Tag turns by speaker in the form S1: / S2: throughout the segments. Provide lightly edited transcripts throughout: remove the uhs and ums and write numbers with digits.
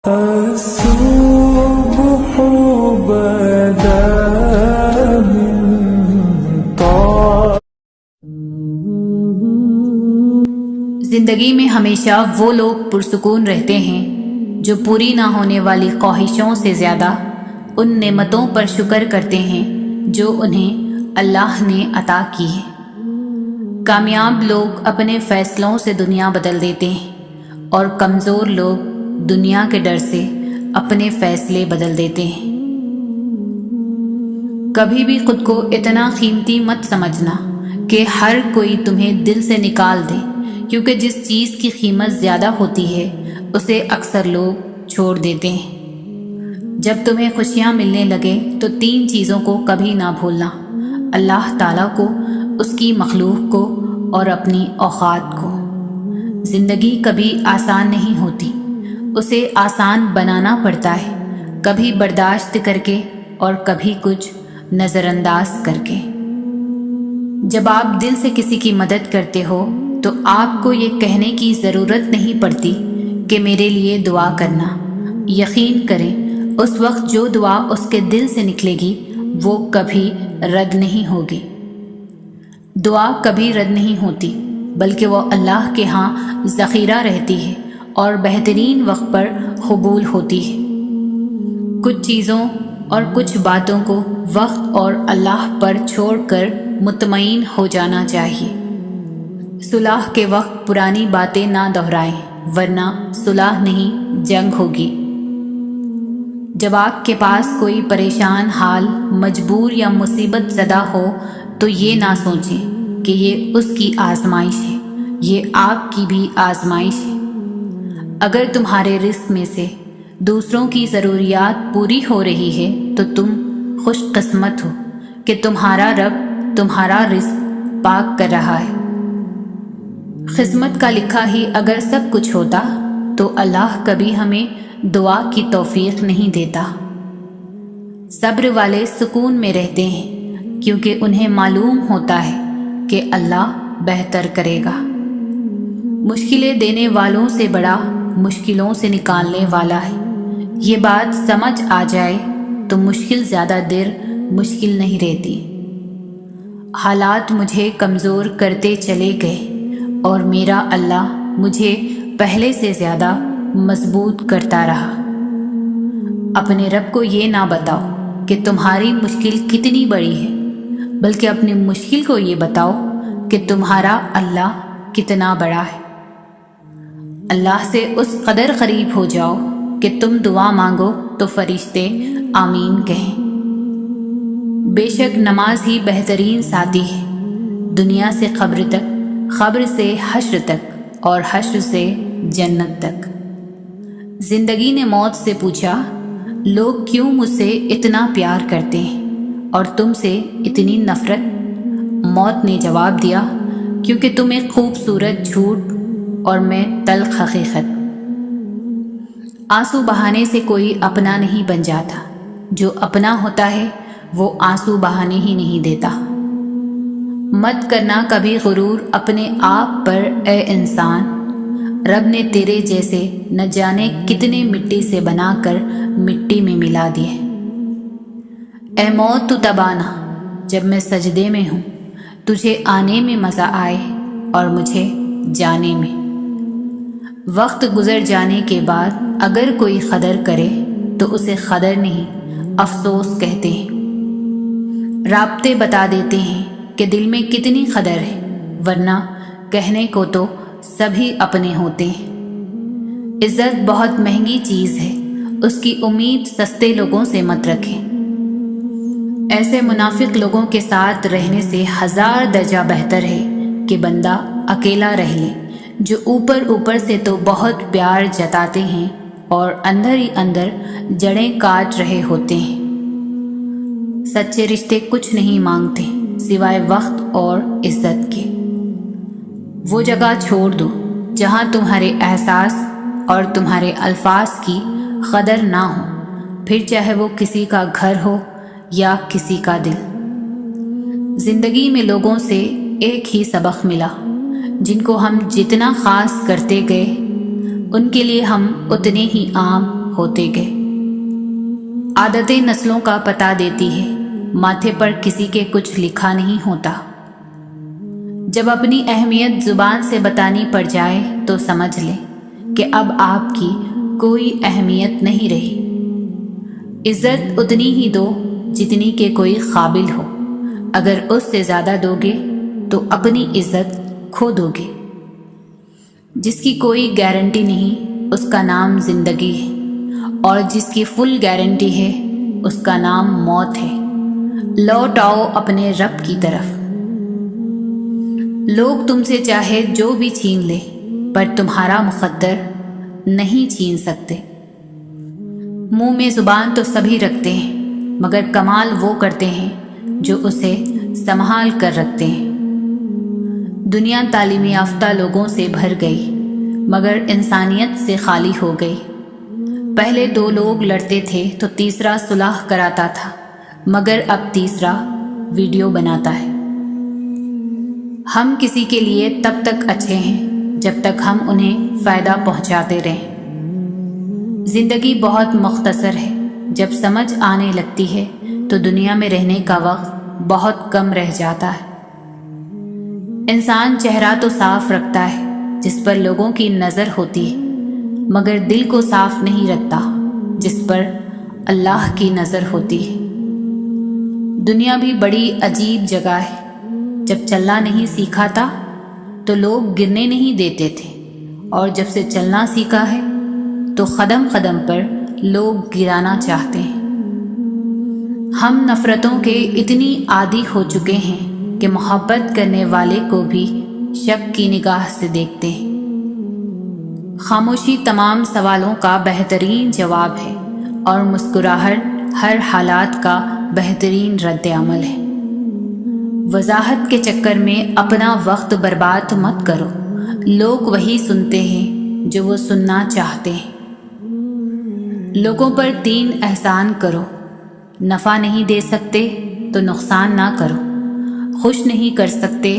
S1: الصبح بدا من طال
S2: زندگی میں ہمیشہ وہ لوگ پرسکون رہتے ہیں جو پوری نہ ہونے والی خواہشوں سے زیادہ ان نعمتوں پر شکر کرتے ہیں جو انہیں اللہ نے عطا کی ہے۔ کامیاب لوگ اپنے فیصلوں سے دنیا بدل دیتے ہیں اور کمزور لوگ دنیا کے ڈر سے اپنے فیصلے بدل دیتے ہیں۔ کبھی بھی خود کو اتنا قیمتی مت سمجھنا کہ ہر کوئی تمہیں دل سے نکال دے، کیونکہ جس چیز کی قیمت زیادہ ہوتی ہے اسے اکثر لوگ چھوڑ دیتے ہیں۔ جب تمہیں خوشیاں ملنے لگے تو 3 چیزوں کو کبھی نہ بھولنا: اللہ تعالیٰ کو، اس کی مخلوق کو اور اپنی اوقات کو۔ زندگی کبھی آسان نہیں ہوتی، اسے آسان بنانا پڑتا ہے، کبھی برداشت کر کے اور کبھی کچھ نظر انداز کر کے۔ جب آپ دل سے کسی کی مدد کرتے ہو تو آپ کو یہ کہنے کی ضرورت نہیں پڑتی کہ میرے لیے دعا کرنا۔ یقین کریں اس وقت جو دعا اس کے دل سے نکلے گی وہ کبھی رد نہیں ہوگی۔ دعا کبھی رد نہیں ہوتی بلکہ وہ اللہ کے ہاں ذخیرہ رہتی ہے اور بہترین وقت پر قبول ہوتی ہے۔ کچھ چیزوں اور کچھ باتوں کو وقت اور اللہ پر چھوڑ کر مطمئن ہو جانا چاہیے۔ صلح کے وقت پرانی باتیں نہ دہرائیں ورنہ صلح نہیں جنگ ہوگی۔ جب آپ کے پاس کوئی پریشان حال، مجبور یا مصیبت زدہ ہو تو یہ نہ سوچیں کہ یہ اس کی آزمائش ہے، یہ آپ کی بھی آزمائش ہے۔ اگر تمہارے رزق میں سے دوسروں کی ضروریات پوری ہو رہی ہے تو تم خوش قسمت ہو کہ تمہارا رب تمہارا رزق پاک کر رہا ہے۔ قسمت کا لکھا ہی اگر سب کچھ ہوتا تو اللہ کبھی ہمیں دعا کی توفیق نہیں دیتا۔ صبر والے سکون میں رہتے ہیں کیونکہ انہیں معلوم ہوتا ہے کہ اللہ بہتر کرے گا۔ مشکلیں دینے والوں سے بڑا مشکلوں سے نکالنے والا ہے۔ یہ بات سمجھ آ جائے تو مشکل زیادہ دیر مشکل نہیں رہتی۔ حالات مجھے کمزور کرتے چلے گئے اور میرا اللہ مجھے پہلے سے زیادہ مضبوط کرتا رہا۔ اپنے رب کو یہ نہ بتاؤ کہ تمہاری مشکل کتنی بڑی ہے، بلکہ اپنی مشکل کو یہ بتاؤ کہ تمہارا اللہ کتنا بڑا ہے۔ اللہ سے اس قدر قریب ہو جاؤ کہ تم دعا مانگو تو فرشتے آمین کہیں۔ بے شک نماز ہی بہترین ساتھی ہے، دنیا سے قبر تک، قبر سے حشر تک اور حشر سے جنت تک۔ زندگی نے موت سے پوچھا، لوگ کیوں مجھ سے اتنا پیار کرتے ہیں اور تم سے اتنی نفرت؟ موت نے جواب دیا، کیونکہ تم ایک خوبصورت جھوٹ اور میں تلخ حقیقت۔ آنسو بہانے سے کوئی اپنا نہیں بن جاتا، جو اپنا ہوتا ہے وہ آنسو بہانے ہی نہیں دیتا۔ مت کرنا کبھی غرور اپنے آپ پر اے انسان، رب نے تیرے جیسے نہ جانے کتنے مٹی سے بنا کر مٹی میں ملا دیے۔ اے موت تو تب آنا جب میں سجدے میں ہوں، تجھے آنے میں مزہ آئے اور مجھے جانے میں۔ وقت گزر جانے کے بعد اگر کوئی قدر کرے تو اسے قدر نہیں افسوس کہتے ہیں۔ رابطے بتا دیتے ہیں کہ دل میں کتنی قدر ہے، ورنہ کہنے کو تو سبھی اپنے ہوتے ہیں۔ عزت بہت مہنگی چیز ہے، اس کی امید سستے لوگوں سے مت رکھیں۔ ایسے منافق لوگوں کے ساتھ رہنے سے 1000 درجہ بہتر ہے کہ بندہ اکیلا رہ لے، جو اوپر سے تو بہت پیار جتاتے ہیں اور اندر ہی اندر جڑیں کاٹ رہے ہوتے ہیں۔ سچے رشتے کچھ نہیں مانگتے سوائے وقت اور عزت کے۔ وہ جگہ چھوڑ دو جہاں تمہارے احساس اور تمہارے الفاظ کی قدر نہ ہو، پھر چاہے وہ کسی کا گھر ہو یا کسی کا دل۔ زندگی میں لوگوں سے ایک ہی سبق ملا، جن کو ہم جتنا خاص کرتے گئے ان کے لیے ہم اتنے ہی عام ہوتے گئے۔ عادتیں نسلوں کا پتہ دیتی ہے، ماتھے پر کسی کے کچھ لکھا نہیں ہوتا۔ جب اپنی اہمیت زبان سے بتانی پڑ جائے تو سمجھ لیں کہ اب آپ کی کوئی اہمیت نہیں رہی۔ عزت اتنی ہی دو جتنی کہ کوئی قابل ہو، اگر اس سے زیادہ دو گے تو اپنی عزت کھو دو گے۔ جس کی کوئی گارنٹی نہیں اس کا نام زندگی ہے، اور جس کی فل گارنٹی ہے اس کا نام موت ہے۔ لوٹ آؤ اپنے رب کی طرف۔ لوگ تم سے چاہے جو بھی چھین لے پر تمہارا مقدر نہیں چھین سکتے۔ منہ میں زبان تو سبھی رکھتے ہیں، مگر کمال وہ کرتے ہیں جو اسے سنبھال کر رکھتے ہیں۔ دنیا تعلیم یافتہ لوگوں سے بھر گئی مگر انسانیت سے خالی ہو گئی۔ پہلے دو لوگ لڑتے تھے تو تیسرا صلح کراتا تھا، مگر اب تیسرا ویڈیو بناتا ہے۔ ہم کسی کے لیے تب تک اچھے ہیں جب تک ہم انہیں فائدہ پہنچاتے رہیں۔ زندگی بہت مختصر ہے، جب سمجھ آنے لگتی ہے تو دنیا میں رہنے کا وقت بہت کم رہ جاتا ہے۔ انسان چہرہ تو صاف رکھتا ہے جس پر لوگوں کی نظر ہوتی ہے، مگر دل کو صاف نہیں رکھتا جس پر اللہ کی نظر ہوتی ہے۔ دنیا بھی بڑی عجیب جگہ ہے۔ جب چلنا نہیں سیکھا تھا تو لوگ گرنے نہیں دیتے تھے، اور جب سے چلنا سیکھا ہے تو قدم قدم پر لوگ گرانا چاہتے ہیں۔ ہم نفرتوں کے اتنی عادی ہو چکے ہیں کہ محبت کرنے والے کو بھی شک کی نگاہ سے دیکھتے ہیں۔ خاموشی تمام سوالوں کا بہترین جواب ہے، اور مسکراہٹ ہر حالات کا بہترین رد عمل ہے۔ وضاحت کے چکر میں اپنا وقت برباد مت کرو۔ لوگ وہی سنتے ہیں جو وہ سننا چاہتے ہیں۔ لوگوں پر 3 احسان کرو۔ نفع نہیں دے سکتے تو نقصان نہ کرو، خوش نہیں کر سکتے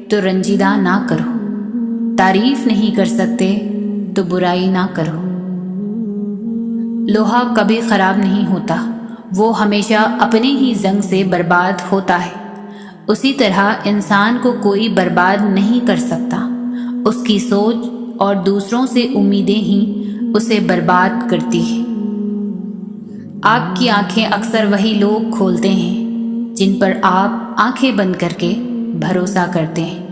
S2: تو رنجیدہ نہ کرو، تعریف نہیں کر سکتے تو برائی نہ کرو۔ لوہا کبھی خراب نہیں ہوتا، وہ ہمیشہ اپنے ہی زنگ سے برباد ہوتا ہے۔ اسی طرح انسان کو کوئی برباد نہیں کر سکتا، اس کی سوچ اور دوسروں سے امیدیں ہی اسے برباد کرتی ہیں۔ آپ کی آنکھیں اکثر وہی لوگ کھولتے ہیں جن پر آپ آنکھیں بند کر کے بھروسہ کرتے ہیں۔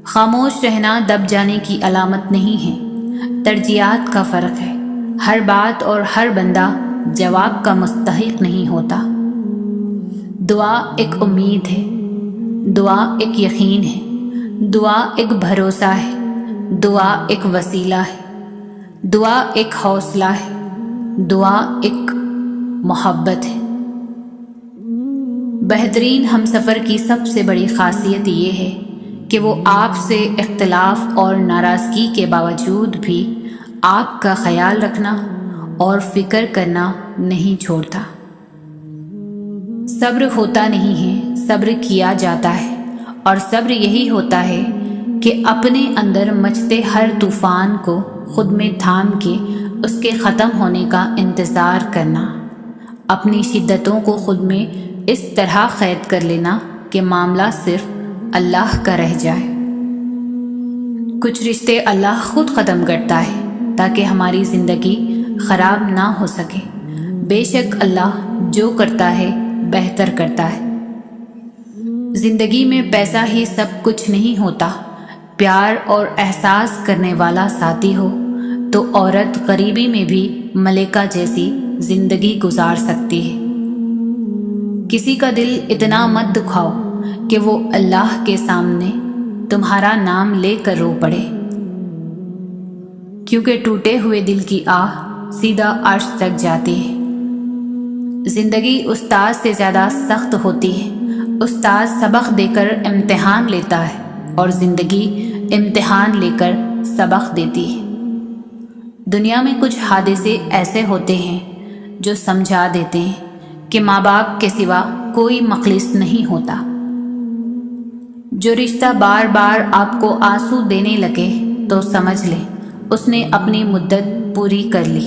S2: خاموش رہنا دب جانے کی علامت نہیں ہے، ترجیحات کا فرق ہے۔ ہر بات اور ہر بندہ جواب کا مستحق نہیں ہوتا۔ دعا ایک امید ہے، دعا ایک یقین ہے، دعا ایک بھروسہ ہے، دعا ایک وسیلہ ہے، دعا ایک حوصلہ ہے، دعا ایک محبت ہے۔ بہترین ہمسفر کی سب سے بڑی خاصیت یہ ہے کہ وہ آپ سے اختلاف اور ناراضگی کے باوجود بھی آپ کا خیال رکھنا اور فکر کرنا نہیں چھوڑتا۔ صبر ہوتا نہیں ہے، صبر کیا جاتا ہے، اور صبر یہی ہوتا ہے کہ اپنے اندر مچتے ہر طوفان کو خود میں تھام کے اس کے ختم ہونے کا انتظار کرنا، اپنی شدتوں کو خود میں اس طرح قید کر لینا کہ معاملہ صرف اللہ کا رہ جائے۔ کچھ رشتے اللہ خود ختم کرتا ہے تاکہ ہماری زندگی خراب نہ ہو سکے۔ بے شک اللہ جو کرتا ہے بہتر کرتا ہے۔ زندگی میں پیسہ ہی سب کچھ نہیں ہوتا۔ پیار اور احساس کرنے والا ساتھی ہو تو عورت غریبی میں بھی ملکہ جیسی زندگی گزار سکتی ہے۔ کسی کا دل اتنا مت دکھاؤ کہ وہ اللہ کے سامنے تمہارا نام لے کر رو پڑے، کیونکہ ٹوٹے ہوئے دل کی آہ سیدھا عرش تک جاتی ہے۔ زندگی استاد سے زیادہ سخت ہوتی ہے۔ استاد سبق دے کر امتحان لیتا ہے اور زندگی امتحان لے کر سبق دیتی ہے۔ دنیا میں کچھ حادثے ایسے ہوتے ہیں جو سمجھا دیتے ہیں کہ ماں باپ کے سوا کوئی مخلص نہیں ہوتا۔ جو رشتہ بار بار آپ کو آنسو دینے لگے تو سمجھ لیں اس نے اپنی مدت پوری کر لی۔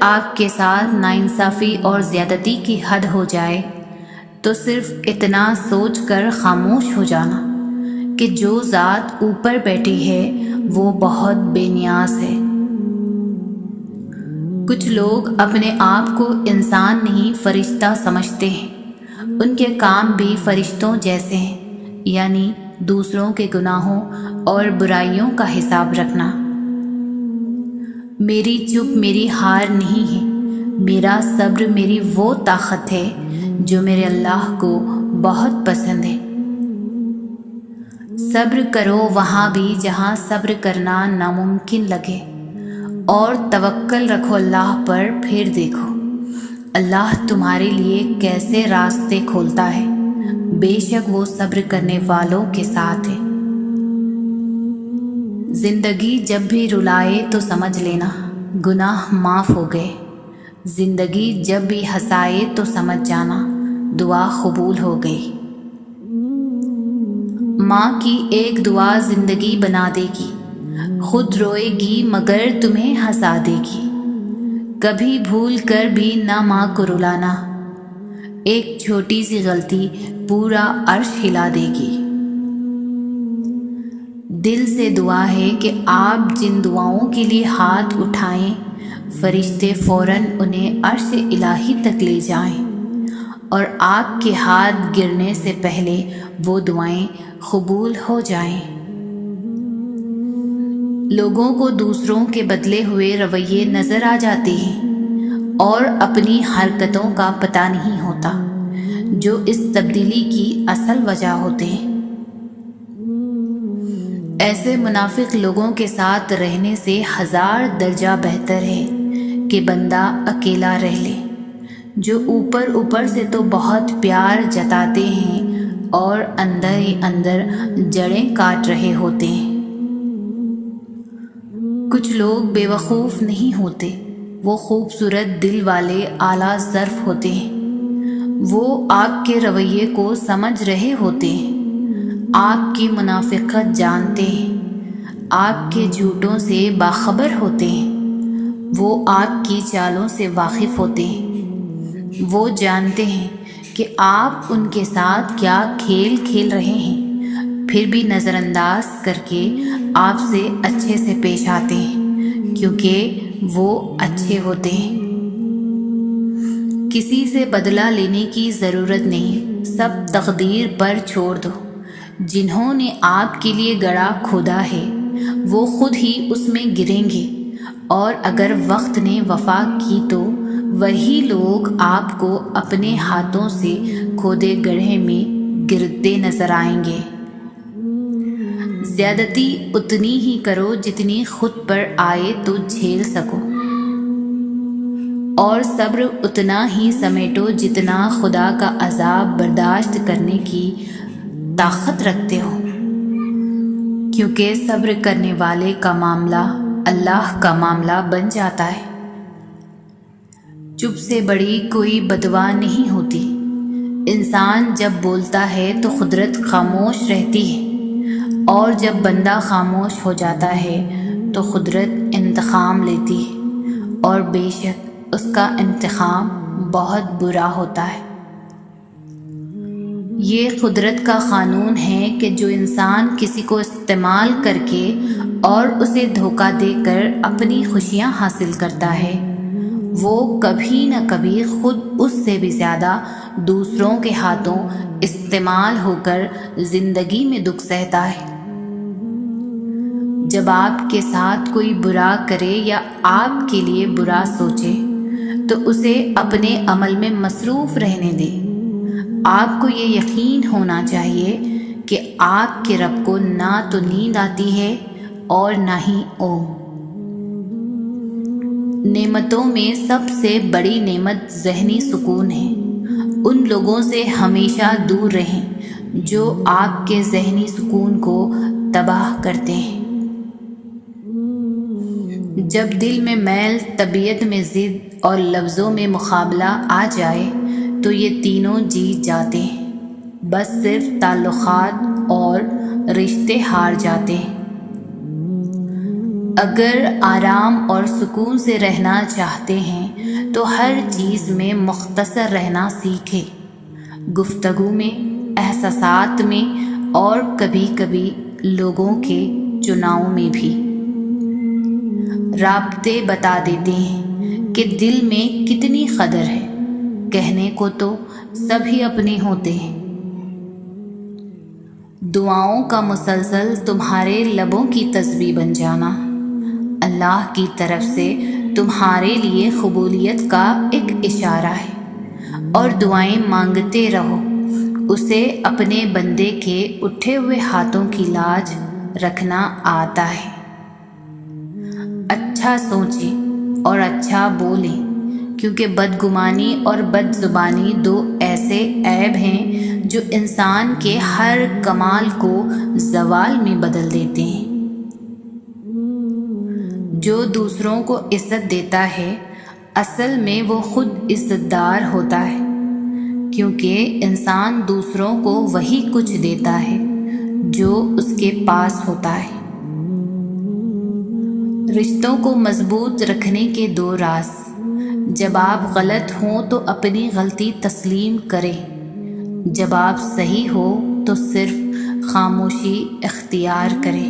S2: آپ کے ساتھ ناانصافی اور زیادتی کی حد ہو جائے تو صرف اتنا سوچ کر خاموش ہو جانا کہ جو ذات اوپر بیٹھی ہے وہ بہت بے نیاز ہے۔ کچھ لوگ اپنے آپ کو انسان نہیں فرشتہ سمجھتے ہیں، ان کے کام بھی فرشتوں جیسے ہیں، یعنی دوسروں کے گناہوں اور برائیوں کا حساب رکھنا۔ میری چپ میری ہار نہیں ہے، میرا صبر میری وہ طاقت ہے جو میرے اللہ کو بہت پسند ہے۔ صبر کرو وہاں بھی جہاں صبر کرنا ناممکن لگے، اور توکل رکھو اللہ پر، پھر دیکھو اللہ تمہارے لیے کیسے راستے کھولتا ہے، بے شک وہ صبر کرنے والوں کے ساتھ ہے۔ زندگی جب بھی رلائے تو سمجھ لینا گناہ معاف ہو گئے، زندگی جب بھی ہنسائے تو سمجھ جانا دعا قبول ہو گئی۔ ماں کی ایک دعا زندگی بنا دے گی، خود روئے گی مگر تمہیں ہنسا دے گی۔ کبھی بھول کر بھی نہ ماں کو رلانا، ایک چھوٹی سی غلطی پورا عرش ہلا دے گی۔ دل سے دعا ہے کہ آپ جن دعاؤں کے لیے ہاتھ اٹھائیں فرشتے فوراً انہیں عرش الہی تک لے جائیں، اور آپ کے ہاتھ گرنے سے پہلے وہ دعائیں قبول ہو جائیں۔ لوگوں کو دوسروں کے بدلے ہوئے رویے نظر آ جاتے ہیں اور اپنی حرکتوں کا پتہ نہیں ہوتا جو اس تبدیلی کی اصل وجہ ہوتے ہیں۔ ایسے منافق لوگوں کے ساتھ رہنے سے 1000 درجہ بہتر ہے کہ بندہ اکیلا رہ لے، جو اوپر سے تو بہت پیار جتاتے ہیں اور اندر ہی اندر جڑیں کاٹ رہے ہوتے ہیں۔ کچھ لوگ بے وقوف نہیں ہوتے، وہ خوبصورت دل والے اعلیٰ ظرف ہوتے ہیں، وہ آپ کے رویے کو سمجھ رہے ہوتے ہیں، آپ کی منافقت جانتے ہیں، آپ کے جھوٹوں سے باخبر ہوتے ہیں، وہ آپ کی چالوں سے واقف ہوتے ہیں، وہ جانتے ہیں کہ آپ ان کے ساتھ کیا کھیل کھیل رہے ہیں، پھر بھی نظر انداز کر کے آپ سے اچھے سے پیش آتے ہیں کیونکہ وہ اچھے ہوتے ہیں۔ کسی سے بدلہ لینے کی ضرورت نہیں، سب تقدیر پر چھوڑ دو۔ جنہوں نے آپ کے لیے گڑھا کھودا ہے وہ خود ہی اس میں گریں گے، اور اگر وقت نے وفا کی تو وہی لوگ آپ کو اپنے ہاتھوں سے کھودے گڑھے میں گرتے نظر آئیں گے۔ زیادتی اتنی ہی کرو جتنی خود پر آئے تو جھیل سکو، اور صبر اتنا ہی سمیٹو جتنا خدا کا عذاب برداشت کرنے کی طاقت رکھتے ہو، کیونکہ صبر کرنے والے کا معاملہ اللہ کا معاملہ بن جاتا ہے۔ چپ سے بڑی کوئی بددعا نہیں ہوتی، انسان جب بولتا ہے تو قدرت خاموش رہتی ہے، اور جب بندہ خاموش ہو جاتا ہے تو قدرت انتقام لیتی ہے، اور بے شک اس کا انتقام بہت برا ہوتا ہے۔ یہ قدرت کا قانون ہے کہ جو انسان کسی کو استعمال کر کے اور اسے دھوکہ دے کر اپنی خوشیاں حاصل کرتا ہے، وہ کبھی نہ کبھی خود اس سے بھی زیادہ دوسروں کے ہاتھوں استعمال ہو کر زندگی میں دکھ سہتا ہے۔ جب آپ کے ساتھ کوئی برا کرے یا آپ کے لیے برا سوچے تو اسے اپنے عمل میں مصروف رہنے دیں۔ آپ کو یہ یقین ہونا چاہیے کہ آپ کے رب کو نہ تو نیند آتی ہے اور نہ ہی اونگ۔ نعمتوں میں سب سے بڑی نعمت ذہنی سکون ہے۔ ان لوگوں سے ہمیشہ دور رہیں جو آپ کے ذہنی سکون کو تباہ کرتے ہیں۔ جب دل میں میل، طبیعت میں ضد اور لفظوں میں مقابلہ آ جائے تو یہ تینوں جیت جاتے ہیں، بس صرف تعلقات اور رشتے ہار جاتے ہیں۔ اگر آرام اور سکون سے رہنا چاہتے ہیں تو ہر چیز میں مختصر رہنا سیکھیں، گفتگو میں، احساسات میں اور کبھی کبھی لوگوں کے چناؤ میں بھی۔ رابطے بتا دیتے ہیں کہ دل میں کتنی قدر ہے، کہنے کو تو سبھی اپنے ہوتے ہیں۔ دعاؤں کا مسلسل تمہارے لبوں کی تسبیح بن جانا اللہ کی طرف سے تمہارے لیے قبولیت کا ایک اشارہ ہے، اور دعائیں مانگتے رہو، اسے اپنے بندے کے اٹھے ہوئے ہاتھوں کی لاج رکھنا آتا ہے۔ اچھا سوچیں اور اچھا بولیں، کیونکہ بدگمانی اور بد زبانی دو ایسے عیب ہیں جو انسان کے ہر کمال کو زوال میں بدل دیتے ہیں۔ جو دوسروں کو عزت دیتا ہے اصل میں وہ خود عزت دار ہوتا ہے، کیونکہ انسان دوسروں کو وہی کچھ دیتا ہے جو اس کے پاس ہوتا ہے۔ رشتوں کو مضبوط رکھنے کے دو راز: جب آپ غلط ہوں تو اپنی غلطی تسلیم کریں، جب آپ صحیح ہو تو صرف خاموشی اختیار کریں۔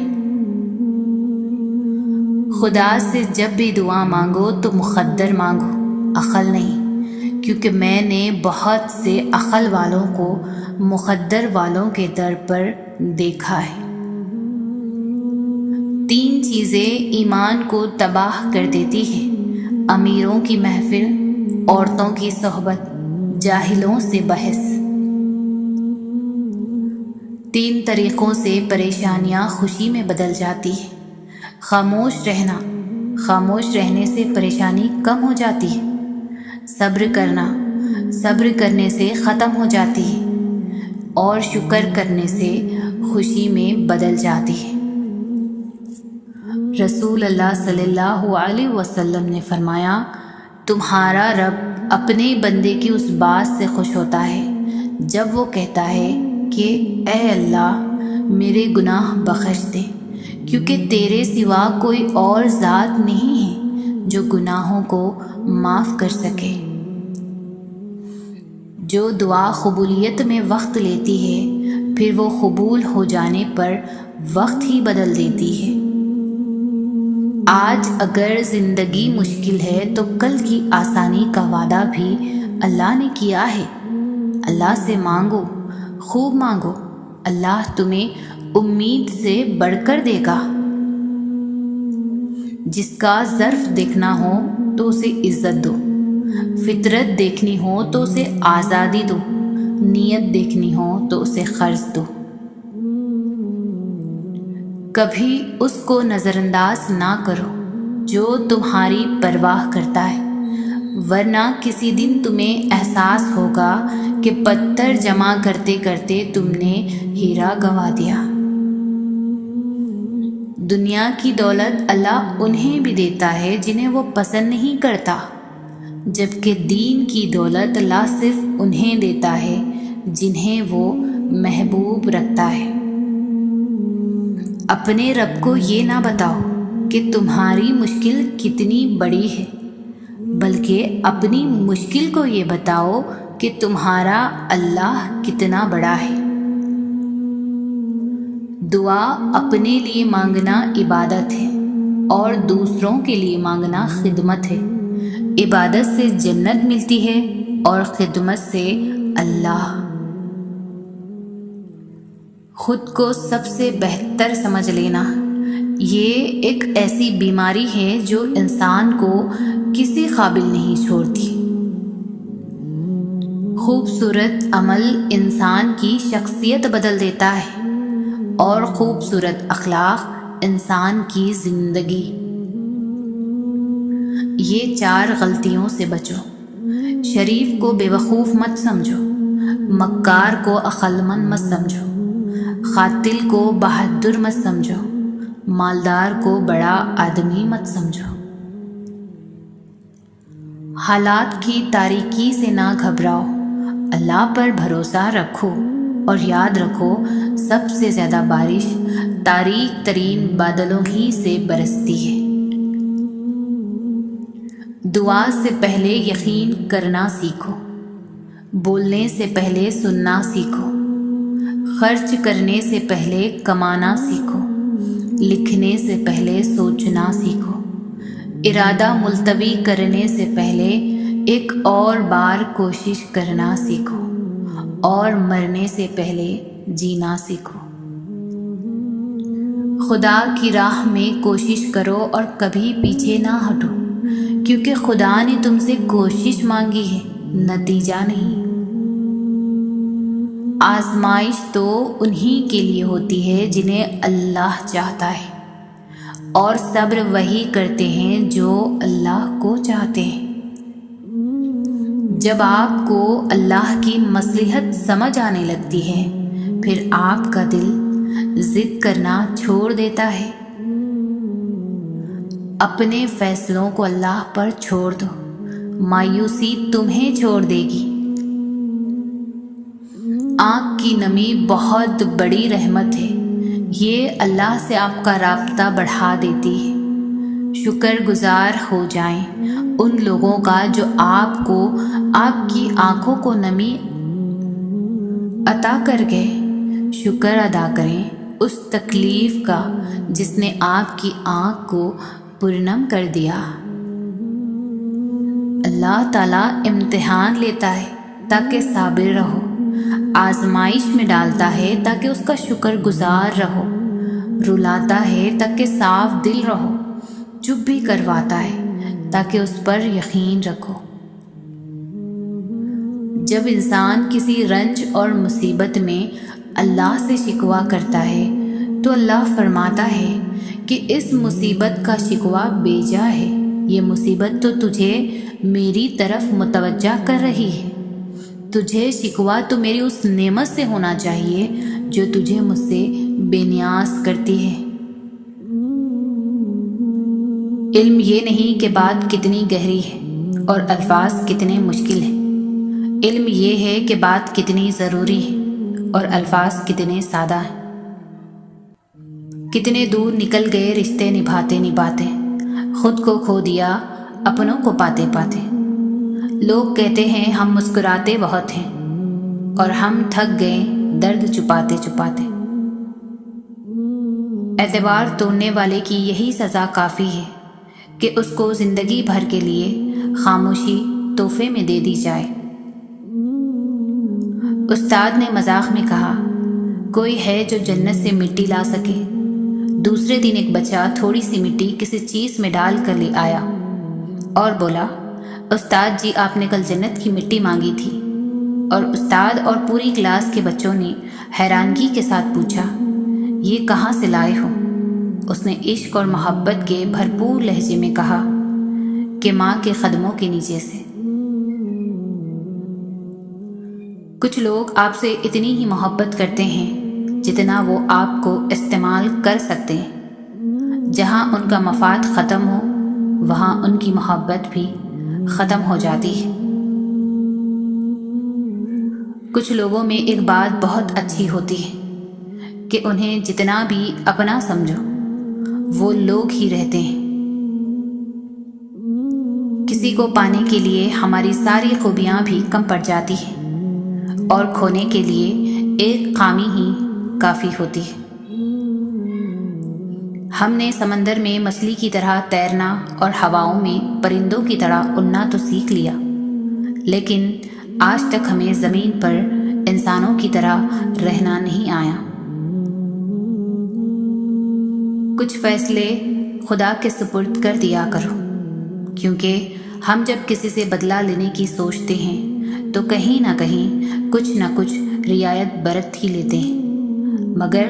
S2: خدا سے جب بھی دعا مانگو تو مقدر مانگو، عقل نہیں، کیونکہ میں نے بہت سے عقل والوں کو مقدر والوں کے در پر دیکھا ہے۔ 3 چیزیں ایمان کو تباہ کر دیتی ہیں: امیروں کی محفل، عورتوں کی صحبت، جاہلوں سے بحث۔ 3 طریقوں سے پریشانیاں خوشی میں بدل جاتی ہیں: خاموش رہنا، خاموش رہنے سے پریشانی کم ہو جاتی ہے، صبر کرنا، صبر کرنے سے ختم ہو جاتی ہے، اور شکر کرنے سے خوشی میں بدل جاتی ہے۔ رسول اللہ صلی اللہ علیہ وسلم نے فرمایا، تمہارا رب اپنے بندے کی اس بات سے خوش ہوتا ہے جب وہ کہتا ہے کہ اے اللہ میرے گناہ بخش دے، کیونکہ تیرے سوا کوئی اور ذات نہیں ہے جو گناہوں کو معاف کر سکے۔ جو دعا قبولیت میں وقت لیتی ہے پھر وہ قبول ہو جانے پر وقت ہی بدل دیتی ہے۔ آج اگر زندگی مشکل ہے تو کل کی آسانی کا وعدہ بھی اللہ نے کیا ہے۔ اللہ سے مانگو، خوب مانگو، اللہ تمہیں امید سے بڑھ کر دے گا۔ جس کا ظرف دیکھنا ہو تو اسے عزت دو، فطرت دیکھنی ہو تو اسے آزادی دو، نیت دیکھنی ہو تو اسے قرض دو۔ کبھی اس کو نظر انداز نہ کرو جو تمہاری پرواہ کرتا ہے، ورنہ کسی دن تمہیں احساس ہوگا کہ پتھر جمع کرتے کرتے تم نے ہیرا گنوا دیا۔ دنیا کی دولت اللہ انہیں بھی دیتا ہے جنہیں وہ پسند نہیں کرتا، جبکہ دین کی دولت اللہ صرف انہیں دیتا ہے جنہیں وہ محبوب رکھتا ہے۔ اپنے رب کو یہ نہ بتاؤ کہ تمہاری مشکل کتنی بڑی ہے، بلکہ اپنی مشکل کو یہ بتاؤ کہ تمہارا اللہ کتنا بڑا ہے۔ دعا اپنے لیے مانگنا عبادت ہے اور دوسروں کے لیے مانگنا خدمت ہے۔ عبادت سے جنت ملتی ہے اور خدمت سے اللہ۔ خود کو سب سے بہتر سمجھ لینا یہ ایک ایسی بیماری ہے جو انسان کو کسی قابل نہیں چھوڑتی۔ خوبصورت عمل انسان کی شخصیت بدل دیتا ہے اور خوبصورت اخلاق انسان کی زندگی۔ یہ 4 غلطیوں سے بچو۔ شریف کو بے وقوف مت سمجھو، مکار کو عقل مند مت سمجھو، قاتل کو بہادر مت سمجھو، مالدار کو بڑا آدمی مت سمجھو۔ حالات کی تاریکی سے نہ گھبراؤ، اللہ پر بھروسہ رکھو، اور یاد رکھو سب سے زیادہ بارش تاریک ترین بادلوں ہی سے برستی ہے۔ دعا سے پہلے یقین کرنا سیکھو، بولنے سے پہلے سننا سیکھو، خرچ کرنے سے پہلے کمانا سیکھو، لکھنے سے پہلے سوچنا سیکھو، ارادہ ملتوی کرنے سے پہلے ایک اور بار کوشش کرنا سیکھو، اور مرنے سے پہلے جینا سیکھو۔ خدا کی راہ میں کوشش کرو اور کبھی پیچھے نہ ہٹو، کیونکہ خدا نے تم سے کوشش مانگی ہے، نتیجہ نہیں۔ آزمائش تو انہی کے لیے ہوتی ہے جنہیں اللہ چاہتا ہے، اور صبر وہی کرتے ہیں جو اللہ کو چاہتے ہیں۔ جب آپ کو اللہ کی مصلحت سمجھ آنے لگتی ہے، پھر آپ کا دل ضد کرنا چھوڑ دیتا ہے۔ اپنے فیصلوں کو اللہ پر چھوڑ دو، مایوسی تمہیں چھوڑ دے گی۔ آنکھ کی نمی بہت بڑی رحمت ہے، یہ اللہ سے آپ کا رابطہ بڑھا دیتی ہے۔ شکر گزار ہو جائیں ان لوگوں کا جو آپ کو آپ کی آنکھوں کو نمی عطا کر گئے۔ شکر ادا کریں اس تکلیف کا جس نے آپ کی آنکھ کو پرنم کر دیا۔ اللہ تعالیٰ امتحان لیتا ہے تاکہ صابر رہو، آزمائش میں ڈالتا ہے تاکہ اس کا شکر گزار رہو، رلاتا ہے تاکہ صاف دل رہو، چپ بھی کرواتا ہے تاکہ اس پر یقین رکھو۔ جب انسان کسی رنج اور مصیبت میں اللہ سے شکوہ کرتا ہے تو اللہ فرماتا ہے کہ اس مصیبت کا شکوہ بے جا ہے، یہ مصیبت تو تجھے میری طرف متوجہ کر رہی ہے، تجھے شکوہ تو میری اس نعمت سے ہونا چاہیے جو تجھے مجھ سے بے نیاز کرتی ہے۔ علم یہ نہیں کہ بات کتنی گہری ہے اور الفاظ کتنے مشکل ہیں، علم یہ ہے کہ بات کتنی ضروری ہے اور الفاظ کتنے سادہ ہیں۔ کتنے دور نکل گئے رشتے نبھاتے نبھاتے، خود کو کھو دیا اپنوں کو پاتے پاتے۔ لوگ کہتے ہیں ہم مسکراتے بہت ہیں اور ہم تھک گئے درد چھپاتے چھپاتے۔ اعتبار توڑنے والے کی یہی سزا کافی ہے کہ اس کو زندگی بھر کے لیے خاموشی تحفے میں دے دی جائے۔ استاد نے مذاق میں کہا، کوئی ہے جو جنت سے مٹی لا سکے؟ دوسرے دن ایک بچہ تھوڑی سی مٹی کسی چیز میں ڈال کر لے آیا اور بولا، استاد جی آپ نے کل جنت کی مٹی مانگی تھی۔ اور استاد اور پوری کلاس کے بچوں نے حیرانگی کے ساتھ پوچھا، یہ کہاں سے لائے ہو؟ اس نے عشق اور محبت کے بھرپور لہجے میں کہا کہ ماں کے قدموں کے نیچے سے۔ کچھ لوگ آپ سے اتنی ہی محبت کرتے ہیں جتنا وہ آپ کو استعمال کر سکتے ہیں۔ جہاں ان کا مفاد ختم ہو وہاں ان کی محبت بھی ختم ہو جاتی ہے۔ کچھ لوگوں میں ایک بات بہت اچھی ہوتی ہے کہ انہیں جتنا بھی اپنا سمجھو وہ لوگ ہی رہتے ہیں۔ کسی کو پانے کے لیے ہماری ساری خوبیاں بھی کم پڑ جاتی ہیں اور کھونے کے لیے ایک خامی ہی کافی ہوتی ہے۔ ہم نے سمندر میں مچھلی کی طرح تیرنا اور ہواؤں میں پرندوں کی طرح اڑنا تو سیکھ لیا، لیکن آج تک ہمیں زمین پر انسانوں کی طرح رہنا نہیں آیا۔ کچھ فیصلے خدا کے سپرد کر دیا کرو، کیونکہ ہم جب کسی سے بدلہ لینے کی سوچتے ہیں تو کہیں نہ کچھ رعایت برت ہی لیتے ہیں، مگر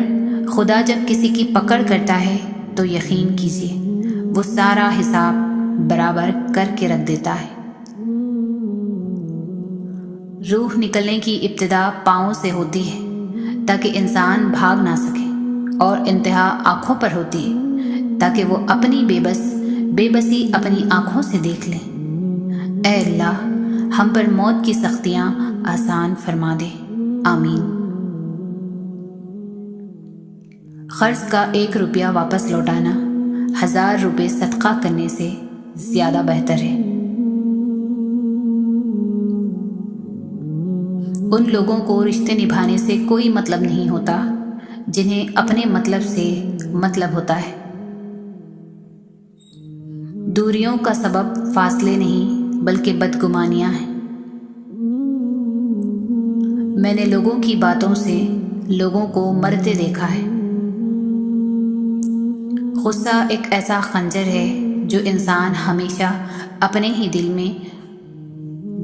S2: خدا جب کسی کی پکڑ کرتا ہے تو یقین کیجیے وہ سارا حساب برابر کر کے رکھ دیتا ہے۔ روح نکلنے کی ابتدا پاؤں سے ہوتی ہے تاکہ انسان بھاگ نہ سکے، اور انتہا آنکھوں پر ہوتی ہے تاکہ وہ اپنی بے بسی اپنی آنکھوں سے دیکھ لیں۔ اے اللہ ہم پر موت کی سختیاں آسان فرما دے، آمین۔ قرض کا 1 روپیہ واپس لوٹانا 1000 روپے صدقہ کرنے سے زیادہ بہتر ہے۔ ان لوگوں کو رشتے نبھانے سے کوئی مطلب نہیں ہوتا جنہیں اپنے مطلب سے مطلب ہوتا ہے۔ دوریوں کا سبب فاصلے نہیں بلکہ بدگمانیاں ہیں۔ میں نے لوگوں کی باتوں سے لوگوں کو مرتے دیکھا ہے۔ غصہ ایک ایسا خنجر ہے جو انسان ہمیشہ اپنے ہی دل میں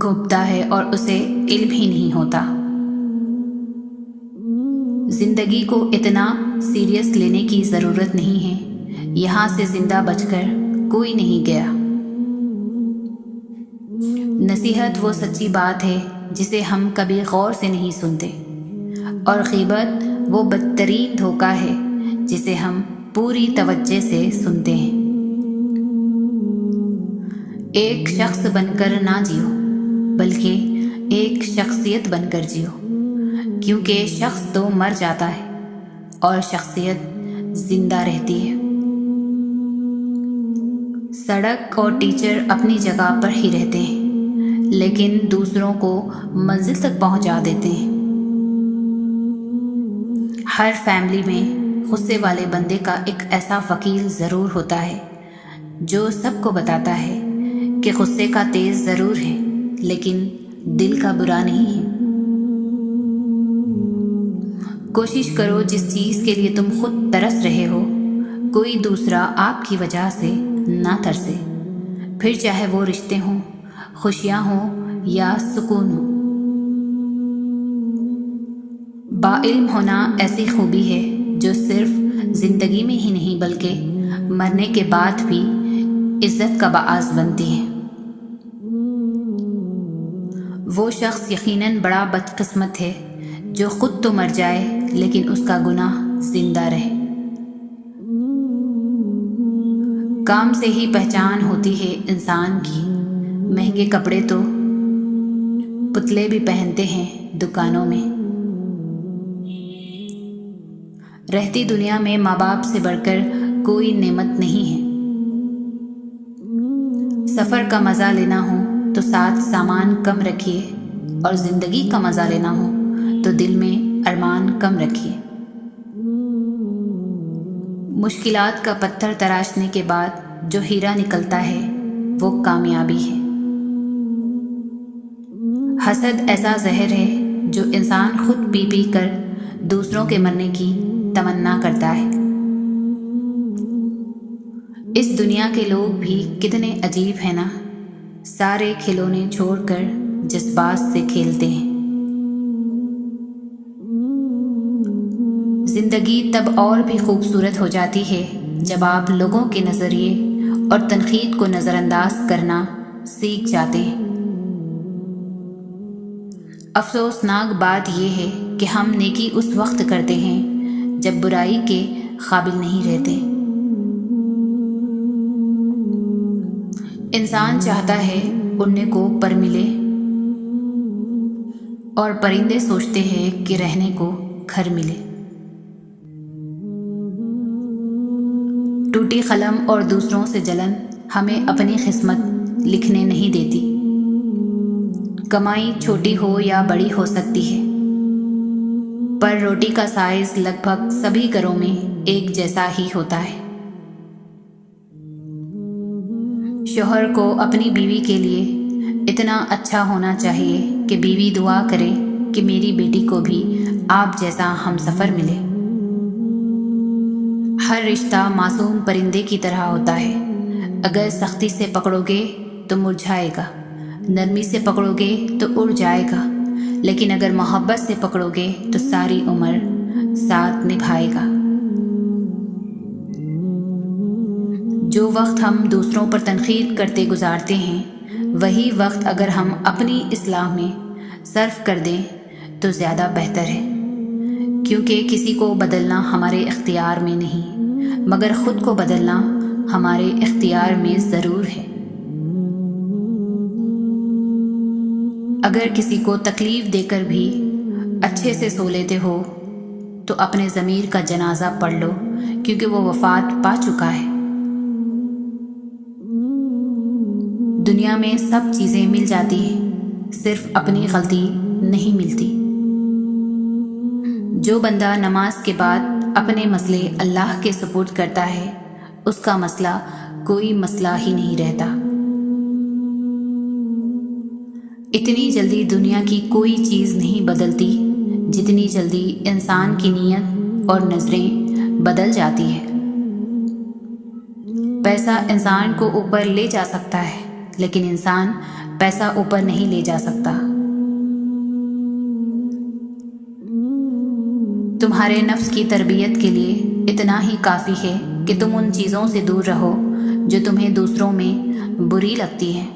S2: گھونپتا ہے اور اسے علم ہی نہیں ہوتا۔ زندگی کو اتنا سیریس لینے کی ضرورت نہیں ہے، یہاں سے زندہ بچ کر کوئی نہیں گیا۔ نصیحت وہ سچی بات ہے جسے ہم کبھی غور سے نہیں سنتے، اور غیبت وہ بدترین دھوکہ ہے جسے ہم پوری توجہ سے سنتے ہیں۔ ایک شخص بن کر نہ جیو بلکہ ایک شخصیت بن کر جیو، کیونکہ شخص تو مر جاتا ہے اور شخصیت زندہ رہتی ہے۔ سڑک اور ٹیچر اپنی جگہ پر ہی رہتے ہیں، لیکن دوسروں کو منزل تک پہنچا دیتے ہیں۔ ہر فیملی میں غصے والے بندے کا ایک ایسا وکیل ضرور ہوتا ہے جو سب کو بتاتا ہے کہ غصے کا تیز ضرور ہے لیکن دل کا برا نہیں ہے۔ کوشش کرو جس چیز کے لیے تم خود ترس رہے ہو کوئی دوسرا آپ کی وجہ سے نہ ترسے، پھر چاہے وہ رشتے ہوں، خوشیاں ہوں یا سکون ہو۔ باعلم ہونا ایسی خوبی ہے جو صرف زندگی میں ہی نہیں بلکہ مرنے کے بعد بھی عزت کا باعث بنتی ہے۔ وہ شخص یقیناً بڑا بدقسمت ہے جو خود تو مر جائے لیکن اس کا گناہ زندہ رہے۔ کام سے ہی پہچان ہوتی ہے انسان کی، مہنگے کپڑے تو پتلے بھی پہنتے ہیں دکانوں میں۔ رہتی دنیا میں ماں باپ سے بڑھ کر کوئی نعمت نہیں ہے۔ سفر کا مزہ لینا ہو تو ساتھ سامان کم رکھیے، اور زندگی کا مزہ لینا ہو تو دل میں ارمان کم رکھیے۔ مشکلات کا پتھر تراشنے کے بعد جو ہیرا نکلتا ہے وہ کامیابی ہے۔ حسد ایسا زہر ہے جو انسان خود پی پی کر دوسروں کے مرنے کی تمنا کرتا ہے۔ اس دنیا کے لوگ بھی کتنے عجیب ہیں نا، سارے کھلونے چھوڑ کر جذبات سے کھیلتے ہیں۔ زندگی تب اور بھی خوبصورت ہو جاتی ہے جب آپ لوگوں کے نظریے اور تنقید کو نظر انداز کرنا سیکھ جاتے ہیں۔ افسوسناک بات یہ ہے کہ ہم نیکی اس وقت کرتے ہیں جب برائی کے قابل نہیں رہتے۔ انسان چاہتا ہے اڑنے کو پر ملے، اور پرندے سوچتے ہیں کہ رہنے کو گھر ملے۔ ٹوٹی قلم اور دوسروں سے جلن ہمیں اپنی قسمت لکھنے نہیں دیتی۔ کمائی چھوٹی ہو یا بڑی ہو سکتی ہے، پر روٹی کا سائز لگ بھگ سبھی گھروں میں ایک جیسا ہی ہوتا ہے۔ شوہر کو اپنی بیوی کے لیے اتنا اچھا ہونا چاہیے کہ بیوی دعا کرے کہ میری بیٹی کو بھی آپ جیسا ہمسفر ملے۔ ہر رشتہ معصوم پرندے کی طرح ہوتا ہے، اگر سختی سے پکڑو گے تو مرجھائے گا، نرمی سے پکڑو گے تو اڑ جائے گا، لیکن اگر محبت سے پکڑو گے تو ساری عمر ساتھ نبھائے گا۔ جو وقت ہم دوسروں پر تنقید کرتے گزارتے ہیں وہی وقت اگر ہم اپنی اصلاح میں صرف کر دیں تو زیادہ بہتر ہے، کیونکہ کسی کو بدلنا ہمارے اختیار میں نہیں، مگر خود کو بدلنا ہمارے اختیار میں ضرور ہے۔ اگر کسی کو تکلیف دے کر بھی اچھے سے سو لیتے ہو تو اپنے ضمیر کا جنازہ پڑھ لو، کیونکہ وہ وفات پا چکا ہے۔ دنیا میں سب چیزیں مل جاتی ہیں، صرف اپنی غلطی نہیں ملتی۔ جو بندہ نماز کے بعد اپنے مسئلے اللہ کے سپرد کرتا ہے اس کا مسئلہ کوئی مسئلہ ہی نہیں رہتا۔ اتنی جلدی دنیا کی کوئی چیز نہیں بدلتی جتنی جلدی انسان کی نیت اور نظریں بدل جاتی ہے۔ پیسہ انسان کو اوپر لے جا سکتا ہے لیکن انسان پیسہ اوپر نہیں لے جا سکتا۔ تمہارے نفس کی تربیت کے لیے اتنا ہی کافی ہے کہ تم ان چیزوں سے دور رہو جو تمہیں دوسروں میں بری لگتی ہیں۔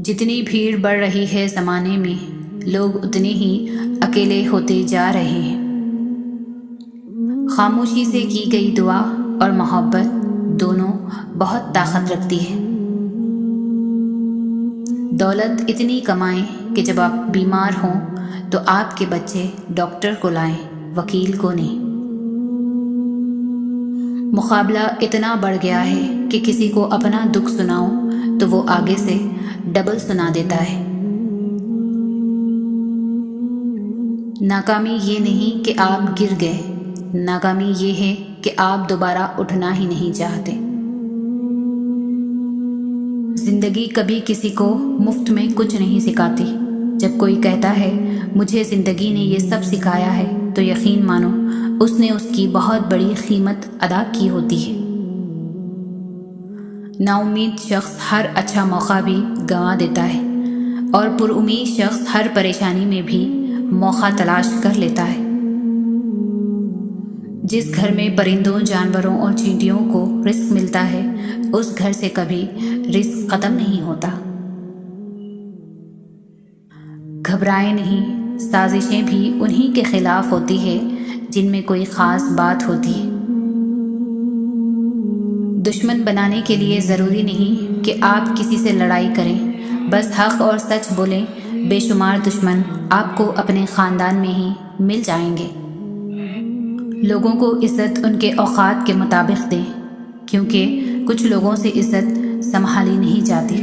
S2: جتنی بھیڑ بڑھ رہی ہے زمانے میں لوگ اتنے ہی اکیلے ہوتے جا رہے ہیں۔ خاموشی سے کی گئی دعا اور محبت دونوں بہت طاقت رکھتی ہے۔ دولت اتنی کمائیں کہ جب آپ بیمار ہوں تو آپ کے بچے ڈاکٹر کو لائیں، وکیل کو نہیں۔ مقابلہ اتنا بڑھ گیا ہے کہ کسی کو اپنا دکھ سناؤ تو وہ آگے سے ڈبل سنا دیتا ہے۔ ناکامی یہ نہیں کہ آپ گر گئے، ناکامی یہ ہے کہ آپ دوبارہ اٹھنا ہی نہیں چاہتے۔ زندگی کبھی کسی کو مفت میں کچھ نہیں سکھاتی۔ جب کوئی کہتا ہے مجھے زندگی نے یہ سب سکھایا ہے تو یقین مانو اس نے اس کی بہت بڑی قیمت ادا کی ہوتی ہے۔ نا امید شخص ہر اچھا موقع بھی گنوا دیتا ہے اور پر امید شخص ہر پریشانی میں بھی موقع تلاش کر لیتا ہے۔ جس گھر میں پرندوں، جانوروں اور چینٹیوں کو رزق ملتا ہے اس گھر سے کبھی رزق ختم نہیں ہوتا۔ گھبرائے نہیں، سازشیں بھی انہی کے خلاف ہوتی ہے جن میں کوئی خاص بات ہوتی ہے۔ دشمن بنانے کے لیے ضروری نہیں کہ آپ کسی سے لڑائی کریں، بس حق اور سچ بولیں۔ بے شمار دشمن آپ کو اپنے خاندان میں ہی مل جائیں گے۔ لوگوں کو عزت ان کے اوقات کے مطابق دیں، کیونکہ کچھ لوگوں سے عزت سنبھالی نہیں جاتی۔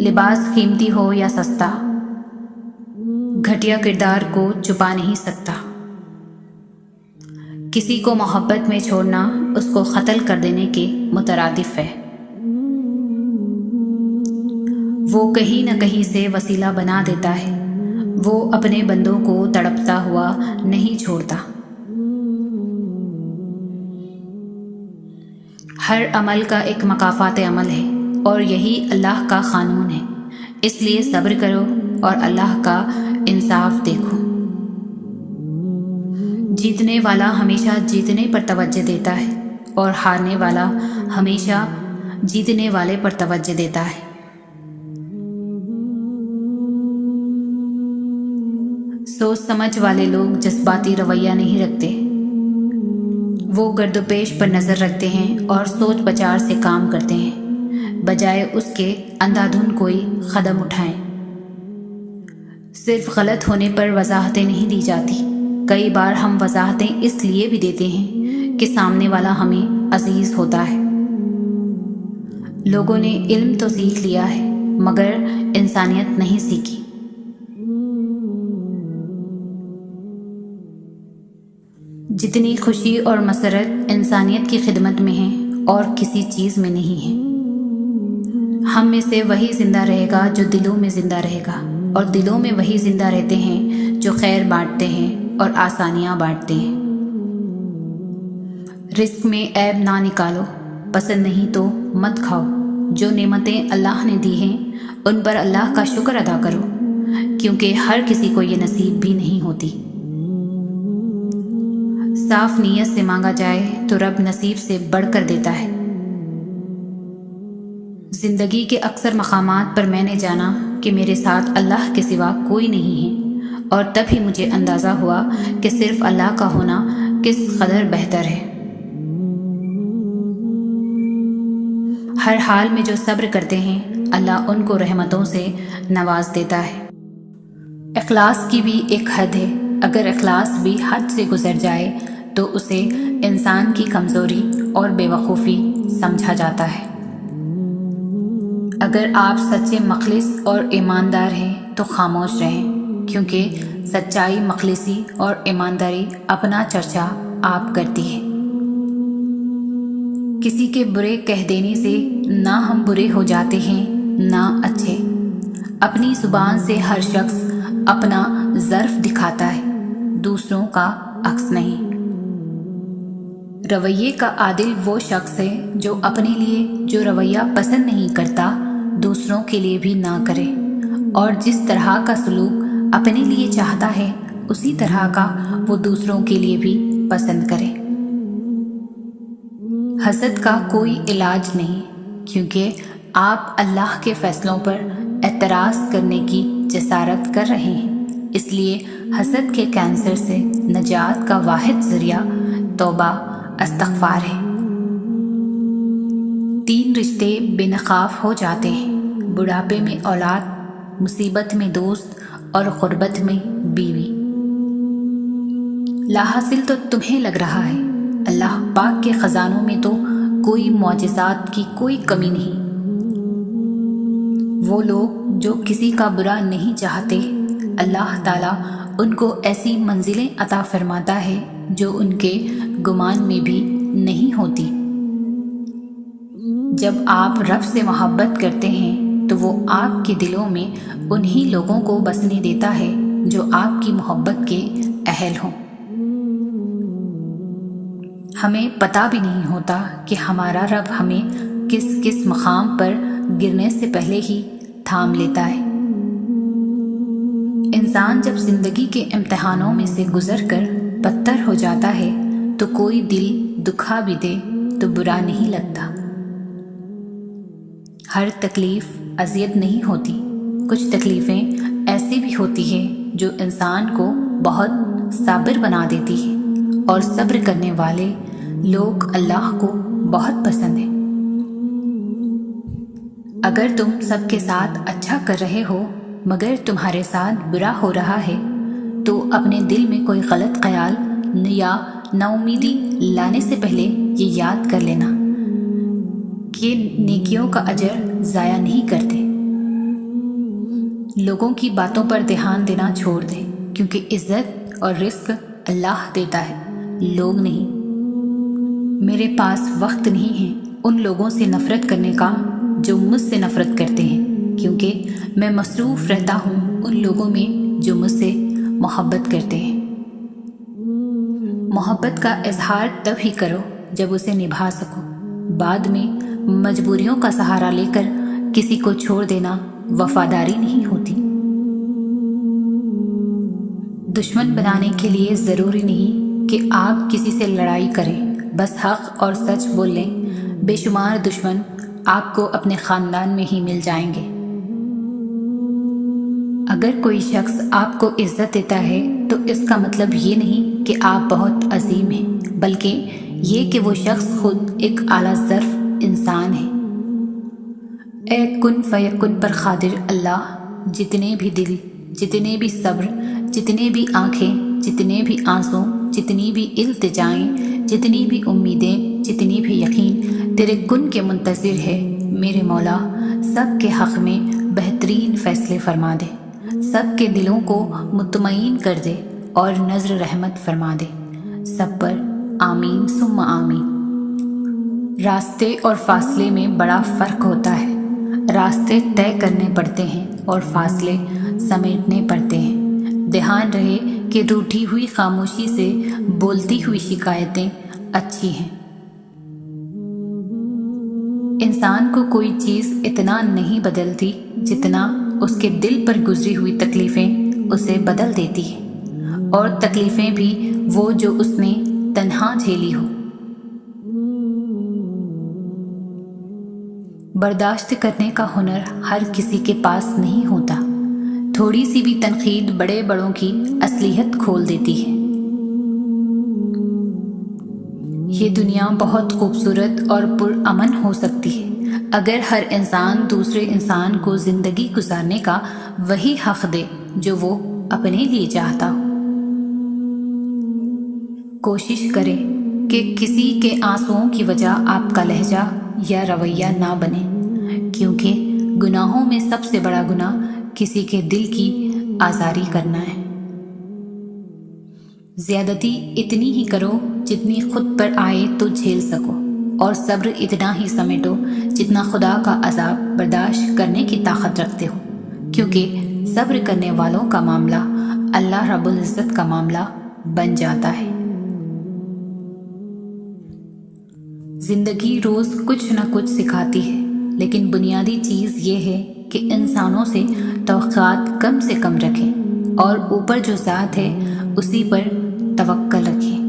S2: لباس قیمتی ہو یا سستا، گھٹیا کردار کو چھپا نہیں سکتا۔ کسی کو محبت میں چھوڑنا اس کو قتل کر دینے کے مترادف ہے۔ وہ کہیں نہ کہیں سے وسیلہ بنا دیتا ہے، وہ اپنے بندوں کو تڑپتا ہوا نہیں چھوڑتا۔ ہر عمل کا ایک مکافات عمل ہے اور یہی اللہ کا قانون ہے، اس لیے صبر کرو اور اللہ کا انصاف دیکھو۔ جیتنے والا ہمیشہ جیتنے پر توجہ دیتا ہے اور ہارنے والا ہمیشہ جیتنے والے پر توجہ دیتا ہے۔ سوچ سمجھ والے لوگ جذباتی رویہ نہیں رکھتے، وہ گرد و پیش پر نظر رکھتے ہیں اور سوچ بچار سے کام کرتے ہیں، بجائے اس کے اندھا دھند کوئی قدم اٹھائیں۔ صرف غلط ہونے پر وضاحتیں نہیں دی جاتی، کئی بار ہم وضاحتیں اس لیے بھی دیتے ہیں کہ سامنے والا ہمیں عزیز ہوتا ہے۔ لوگوں نے علم تو سیکھ لیا ہے مگر انسانیت نہیں سیکھی۔ جتنی خوشی اور مسرت انسانیت کی خدمت میں ہے اور کسی چیز میں نہیں ہے۔ ہم میں سے وہی زندہ رہے گا جو دلوں میں زندہ رہے گا، اور دلوں میں وہی زندہ رہتے ہیں جو خیر بانٹتے ہیں اور آسانیاں بانٹتے ہیں۔ رزق میں عیب نہ نکالو، پسند نہیں تو مت کھاؤ۔ جو نعمتیں اللہ نے دی ہیں ان پر اللہ کا شکر ادا کرو، کیونکہ ہر کسی کو یہ نصیب بھی نہیں ہوتی۔ صاف نیت سے مانگا جائے تو رب نصیب سے بڑھ کر دیتا ہے۔ زندگی کے اکثر مقامات پر میں نے جانا کہ میرے ساتھ اللہ کے سوا کوئی نہیں ہے، اور تب ہی مجھے اندازہ ہوا کہ صرف اللہ کا ہونا کس قدر بہتر ہے۔ ہر حال میں جو صبر کرتے ہیں اللہ ان کو رحمتوں سے نواز دیتا ہے۔ اخلاص کی بھی ایک حد ہے، اگر اخلاص بھی حد سے گزر جائے تو اسے انسان کی کمزوری اور بے وقوفی سمجھا جاتا ہے۔ اگر آپ سچے مخلص اور ایماندار ہیں تو خاموش رہیں، کیونکہ سچائی، مخلصی اور ایمانداری اپنا چرچا آپ کرتی ہے۔ کسی کے برے کہہ دینے سے نہ ہم برے ہو جاتے ہیں نہ اچھے۔ اپنی زبان سے ہر شخص اپنا ظرف دکھاتا ہے، دوسروں کا عکس نہیں۔ رویے کا عادل وہ شخص ہے جو اپنے لیے جو رویہ پسند نہیں کرتا دوسروں کے لیے بھی نہ کرے، اور جس طرح کا سلوک اپنے لیے چاہتا ہے اسی طرح کا وہ دوسروں کے لیے بھی پسند کرے۔ حسد کا کوئی علاج نہیں، کیونکہ آپ اللہ کے فیصلوں پر اعتراض کرنے کی جسارت کر رہے ہیں۔ اس لیے حسد کے کینسر سے نجات کا واحد ذریعہ توبہ، استغفار ہے۔ 3 رشتے بے نقاب ہو جاتے ہیں: بڑھاپے میں اولاد، مصیبت میں دوست اور غربت میں بیوی۔ لا حاصل تو تمہیں لگ رہا ہے، اللہ پاک کے خزانوں میں تو کوئی معجزات کی کوئی کمی نہیں۔ وہ لوگ جو کسی کا برا نہیں چاہتے، اللہ تعالیٰ ان کو ایسی منزلیں عطا فرماتا ہے جو ان کے گمان میں بھی نہیں ہوتی۔ جب آپ رب سے محبت کرتے ہیں تو وہ آپ کے دلوں میں انہی لوگوں کو بسنے دیتا ہے جو آپ کی محبت کے اہل ہوں۔ ہمیں پتہ بھی نہیں ہوتا کہ ہمارا رب ہمیں کس کس مقام پر گرنے سے پہلے ہی تھام لیتا ہے۔ انسان جب زندگی کے امتحانوں میں سے گزر کر پتھر ہو جاتا ہے تو کوئی دل دکھا بھی دے تو برا نہیں لگتا۔ ہر تکلیف اذیت نہیں ہوتی، کچھ تکلیفیں ایسی بھی ہوتی ہیں جو انسان کو بہت صابر بنا دیتی ہے، اور صبر کرنے والے لوگ اللہ کو بہت پسند ہیں۔ اگر تم سب کے ساتھ اچھا کر رہے ہو مگر تمہارے ساتھ برا ہو رہا ہے تو اپنے دل میں کوئی غلط خیال یا نا امیدی لانے سے پہلے یہ یاد کر لینا کہ نیکیوں کا اجر ضائع نہیں کرتے۔ لوگوں کی باتوں پر دھیان دینا چھوڑ دیں، کیونکہ عزت اور رزق اللہ دیتا ہے، لوگ نہیں۔ میرے پاس وقت نہیں ہے ان لوگوں سے نفرت کرنے کا جو مجھ سے نفرت کرتے ہیں، کیونکہ میں مصروف رہتا ہوں ان لوگوں میں جو مجھ سے محبت کرتے ہیں۔ محبت کا اظہار تب ہی کرو جب اسے نبھا سکو، بعد میں مجبوریوں کا سہارا لے کر کسی کو چھوڑ دینا وفاداری نہیں ہوتی۔ دشمن بنانے کے لیے ضروری نہیں کہ آپ کسی سے لڑائی کریں، بس حق اور سچ بول لیں۔ بے شمار دشمن آپ کو اپنے خاندان میں ہی مل جائیں گے۔ اگر کوئی شخص آپ کو عزت دیتا ہے تو اس کا مطلب یہ نہیں کہ آپ بہت عظیم ہیں، بلکہ یہ کہ وہ شخص خود ایک اعلیٰ ظرف انسان ہے۔ اے کن فیکن پر قادر اللہ، جتنے بھی دل، جتنے بھی صبر، جتنے بھی آنکھیں، جتنے بھی آنسوں، جتنی بھی التجائیں، جتنی بھی امیدیں، جتنی بھی یقین تیرے کن کے منتظر ہے، میرے مولا سب کے حق میں بہترین فیصلے فرما دے، سب کے دلوں کو مطمئن کر دے اور نظر رحمت فرما دے، سب پر آمین ثم آمین۔ راستے اور فاصلے میں بڑا فرق ہوتا ہے، راستے طے کرنے پڑتے ہیں اور فاصلے سمیٹنے پڑتے ہیں۔ دھیان رہے کہ روٹھی ہوئی خاموشی سے بولتی ہوئی شکایتیں اچھی ہیں۔ انسان کو کوئی چیز اتنا نہیں بدلتی جتنا اس کے دل پر گزری ہوئی تکلیفیں اسے بدل دیتی ہیں، اور تکلیفیں بھی وہ جو اس نے تنہا جھیلی ہو۔ برداشت کرنے کا ہنر ہر کسی کے پاس نہیں ہوتا، تھوڑی سی بھی تنقید بڑے بڑوں کی اصلیت کھول دیتی ہے۔ یہ دنیا بہت خوبصورت اور پرامن ہو سکتی ہے اگر ہر انسان دوسرے انسان کو زندگی گزارنے کا وہی حق دے جو وہ اپنے لیے چاہتا ہو۔ کوشش کریں کہ کسی کے آنسوؤں کی وجہ آپ کا لہجہ یا رویہ نہ بنے، کیونکہ گناہوں میں سب سے بڑا گناہ کسی کے دل کی آزاری کرنا ہے۔ زیادتی اتنی ہی کرو جتنی خود پر آئے تو جھیل سکو، اور صبر اتنا ہی سمیٹو جتنا خدا کا عذاب برداشت کرنے کی طاقت رکھتے ہو، کیونکہ صبر کرنے والوں کا معاملہ اللہ رب العزت کا معاملہ بن جاتا ہے۔ زندگی روز کچھ نہ کچھ سکھاتی ہے، لیکن بنیادی چیز یہ ہے کہ انسانوں سے توقعات کم سے کم رکھیں اور اوپر جو ذات ہے اسی پر توکل رکھیں۔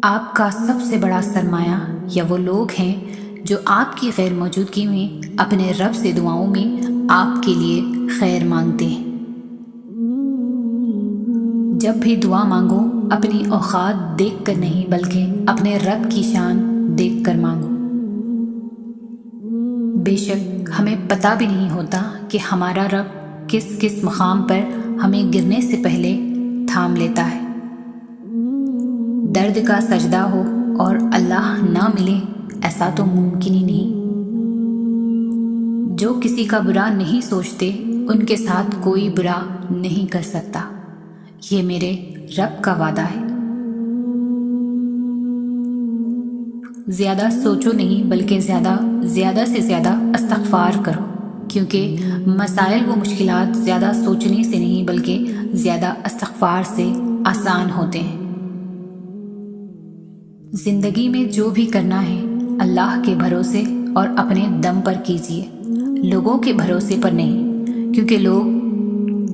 S2: آپ کا سب سے بڑا سرمایہ یا وہ لوگ ہیں جو آپ کی غیر موجودگی میں اپنے رب سے دعاؤں میں آپ کے لیے خیر مانگتے ہیں۔ جب بھی دعا مانگو اپنی اوقات دیکھ کر نہیں بلکہ اپنے رب کی شان دیکھ کر مانگو۔ بے شک ہمیں پتہ بھی نہیں ہوتا کہ ہمارا رب کس کس مقام پر ہمیں گرنے سے پہلے تھام لیتا ہے۔ درد کا سجدہ ہو اور اللہ نہ ملے، ایسا تو ممکن ہی نہیں۔ جو کسی کا برا نہیں سوچتے ان کے ساتھ کوئی برا نہیں کر سکتا، یہ میرے رب کا وعدہ ہے۔ زیادہ سوچو نہیں بلکہ زیادہ سے زیادہ استغفار کرو، کیونکہ مسائل و مشکلات زیادہ سوچنے سے نہیں بلکہ زیادہ استغفار سے آسان ہوتے ہیں۔ زندگی میں جو بھی کرنا ہے اللہ کے بھروسے اور اپنے دم پر کیجیے، لوگوں کے بھروسے پر نہیں، کیونکہ لوگ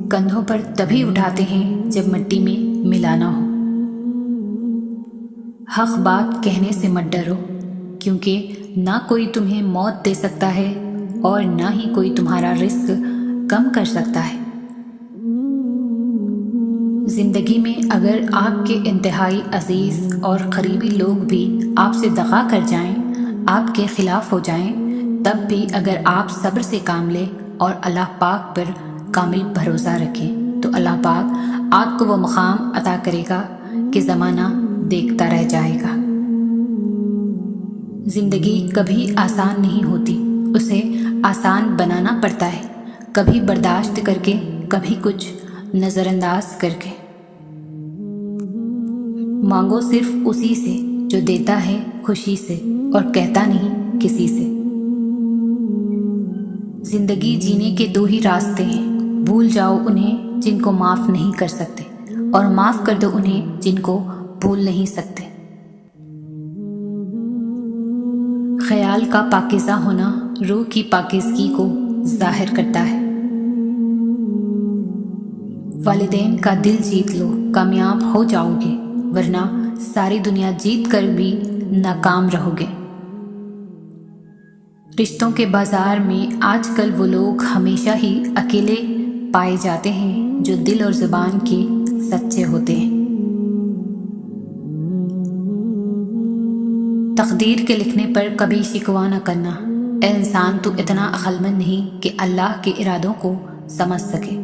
S2: کندھوں پر تبھی اٹھاتے ہیں جب مٹی میں ملانا ہو۔ حق بات کہنے سے مت ڈرو، کیونکہ نہ کوئی تمہیں موت دے سکتا ہے اور نہ ہی کوئی تمہارا رزق کم کر سکتا ہے۔ زندگی میں اگر آپ کے انتہائی عزیز اور قریبی لوگ بھی آپ سے دغا کر جائیں، آپ کے خلاف ہو جائیں، تب بھی اگر آپ صبر سے کام لیں اور اللہ پاک پر کامل بھروسہ رکھیں تو اللہ پاک آپ کو وہ مقام عطا کرے گا کہ زمانہ دیکھتا رہ جائے گا۔ زندگی کبھی آسان نہیں ہوتی، اسے آسان بنانا پڑتا ہے، کبھی برداشت کر کے، کبھی کچھ نظر انداز کر کے۔ مانگو صرف اسی سے جو دیتا ہے خوشی سے اور کہتا نہیں کسی سے۔ زندگی جینے کے دو ہی راستے ہیں، بھول جاؤ انہیں جن کو معاف نہیں کر سکتے، اور معاف کر دو انہیں جن کو بھول نہیں سکتے۔ خیال کا پاکیزہ ہونا روح کی پاکیزگی کو ظاہر کرتا ہے۔ والدین کا دل جیت لو، کامیاب ہو جاؤ گے، ورنہ ساری دنیا جیت کر بھی ناکام رہو گے۔ رشتوں کے بازار میں آج کل وہ لوگ ہمیشہ ہی اکیلے پائے جاتے ہیں جو دل اور زبان کے سچے ہوتے ہیں۔ تقدیر کے لکھنے پر کبھی شکوہ نہ کرنا، اے انسان تو اتنا عقل مند نہیں کہ اللہ کے ارادوں کو سمجھ سکے۔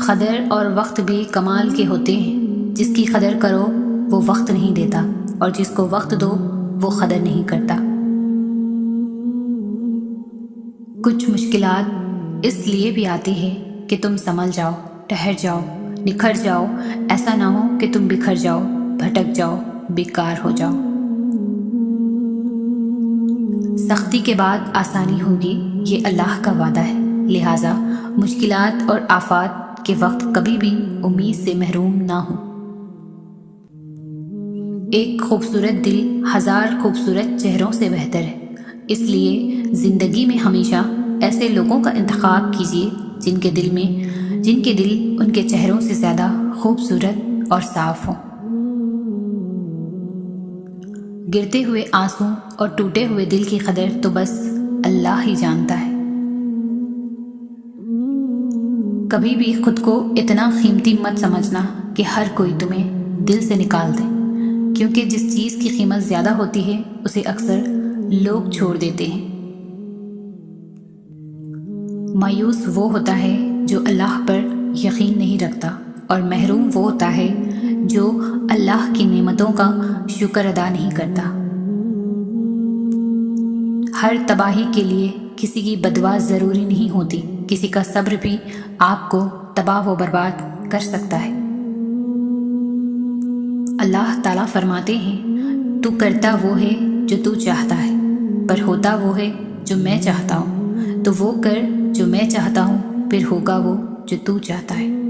S2: قدر اور وقت بھی کمال کے ہوتے ہیں، جس کی قدر کرو وہ وقت نہیں دیتا، اور جس کو وقت دو وہ قدر نہیں کرتا۔ کچھ مشکلات اس لیے بھی آتی ہے کہ تم سنبھل جاؤ، ٹھہر جاؤ، نکھر جاؤ، ایسا نہ ہو کہ تم بکھر جاؤ، بھٹک جاؤ، بیکار ہو جاؤ۔ سختی کے بعد آسانی ہوگی، یہ اللہ کا وعدہ ہے، لہٰذا مشکلات اور آفات کے وقت کبھی بھی امید سے محروم نہ ہو۔ ایک خوبصورت دل ہزار خوبصورت چہروں سے بہتر ہے، اس لیے زندگی میں ہمیشہ ایسے لوگوں کا انتخاب کیجیے جن کے دل ان کے چہروں سے زیادہ خوبصورت اور صاف ہوں۔ گرتے ہوئے آنسوں اور ٹوٹے ہوئے دل کی قدر تو بس اللہ ہی جانتا ہے۔ کبھی بھی خود کو اتنا قیمتی مت سمجھنا کہ ہر کوئی تمہیں دل سے نکال دے، کیونکہ جس چیز کی قیمت زیادہ ہوتی ہے اسے اکثر لوگ چھوڑ دیتے ہیں۔ مایوس وہ ہوتا ہے جو اللہ پر یقین نہیں رکھتا، اور محروم وہ ہوتا ہے جو اللہ کی نعمتوں کا شکر ادا نہیں کرتا۔ ہر تباہی کے لیے کسی کی بددعا ضروری نہیں ہوتی، کسی کا صبر بھی آپ کو تباہ و برباد کر سکتا ہے۔ اللہ تعالیٰ فرماتے ہیں تو کرتا وہ ہے جو تو چاہتا ہے، پر ہوتا وہ ہے جو میں چاہتا ہوں، تو وہ کر جو میں چاہتا ہوں، پھر ہوگا وہ جو تو چاہتا ہے۔